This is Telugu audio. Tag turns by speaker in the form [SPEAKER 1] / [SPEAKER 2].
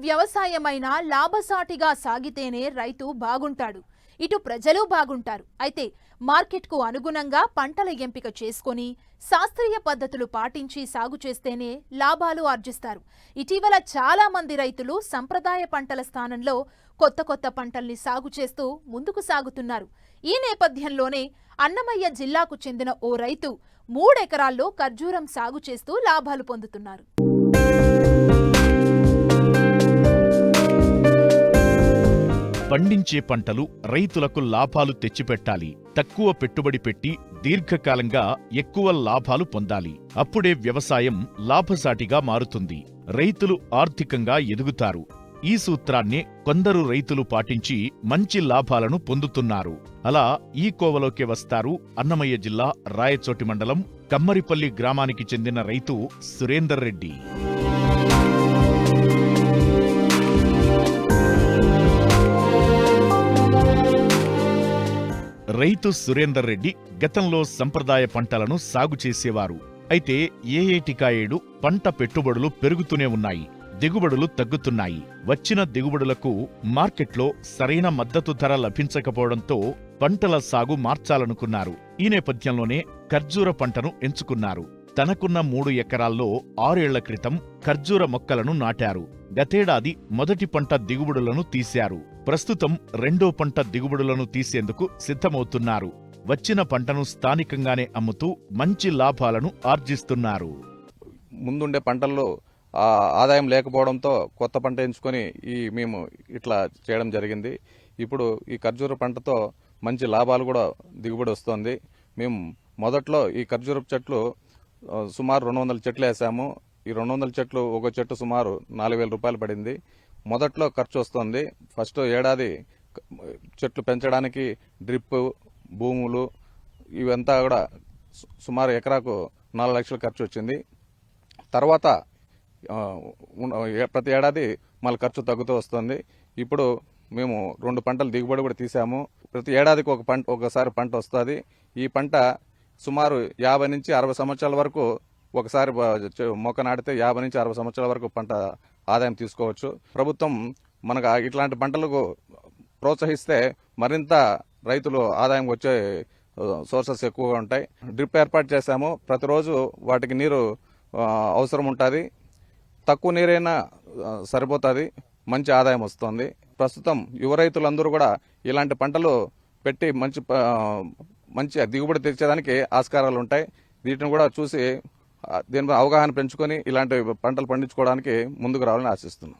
[SPEAKER 1] వ్యవసాయమైనా లాభసాటిగా సాగితేనే రైతు బాగుంటాడు, ఇటు ప్రజలు బాగుంటారు. అయితే మార్కెట్కు అనుగుణంగా పంటల ఎంపిక చేసుకొని శాస్త్రీయ పద్ధతులు పాటించి సాగు చేస్తేనే లాభాలు ఆర్జిస్తారు. ఇటీవల చాలా మంది రైతులు సంప్రదాయ పంటల స్థానంలో కొత్త కొత్త పంటల్ని సాగు చేస్తూ ముందుకు సాగుతున్నారు. ఈ నేపథ్యంలోనే అన్నమయ్య జిల్లాకు చెందిన ఓ రైతు 3 ఎకరాల్లో ఖర్జూరం సాగు చేస్తూ లాభాలు పొందుతున్నారు.
[SPEAKER 2] పండించే పంటలు రైతులకు లాభాలు తెచ్చిపెట్టాలి. తక్కువ పెట్టుబడి పెట్టి దీర్ఘకాలంగా ఎక్కువ లాభాలు పొందాలి. అప్పుడే వ్యవసాయం లాభసాటిగా మారుతుంది. రైతులు ఆర్థికంగా ఎదుగుతారు. ఈ సూత్రాన్నే కొందరు రైతులు పాటించి మంచి లాభాలను పొందుతున్నారు. అలా ఈ కోవలోకి వస్తారు అన్నమయ్య జిల్లా రాయచోటి మండలం కమ్మరిపల్లి గ్రామానికి చెందిన రైతు సురేందర్ రెడ్డి. రైతు సురేందర్ రెడ్డి గతంలో సంప్రదాయ పంటలను సాగు చేసేవారు. అయితే ఏటికాయేడు పంట పెట్టుబడులు పెరుగుతూనే ఉన్నాయి, దిగుబడులు తగ్గుతున్నాయి. వచ్చిన దిగుబడులకు మార్కెట్లో సరైన మద్దతు ధర లభించకపోవడంతో పంటల సాగు మార్చాలనుకున్నారు. ఈ నేపథ్యంలోనే ఖర్జూర పంటను ఎంచుకున్నారు. తనకున్న 3 ఎకరాల్లో 6 ఏళ్ల క్రితం ఖర్జూర మొక్కలను నాటారు. గతేడాది మొదటి పంట దిగుబడులను తీశారు. ప్రస్తుతం రెండో పంట దిగుబడులను తీసేందుకు సిద్ధమవుతున్నారు. వచ్చిన పంటను స్థానికంగానే అమ్ముతూ మంచి లాభాలను ఆర్జిస్తున్నారు.
[SPEAKER 3] ముందుండే పంటల్లో ఆదాయం లేకపోవడంతో కొత్త పంట ఎంచుకొని మేము ఇట్లా చేయడం జరిగింది. ఇప్పుడు ఈ ఖర్జూర పంటతో మంచి లాభాలు కూడా దిగుబడి వస్తుంది. మేము మొదట్లో ఈ ఖర్జూరపు చెట్లు సుమారు 200 చెట్లు వేసాము. ఈ 200 చెట్లు ఒక చెట్టు సుమారు 4,000 రూపాయలు పడింది. మొదట్లో ఖర్చు వస్తుంది. ఫస్ట్ ఏడాది చెట్లు పెంచడానికి డ్రిప్, భూములు ఇవంతా కూడా సుమారు ఎకరాకు 4 లక్షలు ఖర్చు వచ్చింది. తర్వాత ప్రతి ఏడాది మళ్ళీ ఖర్చు తగ్గుతూ వస్తుంది. ఇప్పుడు మేము 2 పంటలు దిగుబడి కూడా తీసాము. ప్రతి ఏడాదికి ఒకసారి పంట వస్తుంది. ఈ పంట సుమారు 50 నుంచి 60 సంవత్సరాల వరకు ఒకసారి మొక్క నాటితే 50 నుంచి 60 సంవత్సరాల వరకు పంట ఆదాయం తీసుకోవచ్చు. ప్రభుత్వం మనకు ఇట్లాంటి పంటలకు ప్రోత్సహిస్తే మరింత రైతులు ఆదాయం వచ్చే సోర్సెస్ ఎక్కువగా ఉంటాయి. డ్రిప్ ఏర్పాటు చేశాము. ప్రతిరోజు వాటికి నీరు అవసరం ఉంటుంది. తక్కువ నీరైనా సరిపోతుంది. మంచి ఆదాయం వస్తుంది. ప్రస్తుతం యువ రైతులందరూ కూడా ఇలాంటి పంటలు పెట్టి మంచి దిగుబడి తెచ్చేదానికి ఆస్కారాలు ఉంటాయి. వీటిని కూడా చూసి దీనిపై అవగాహన పెంచుకొని ఇలాంటి పంటలు పండించుకోవడానికి ముందుకు రావాలని ఆశిస్తున్నాం.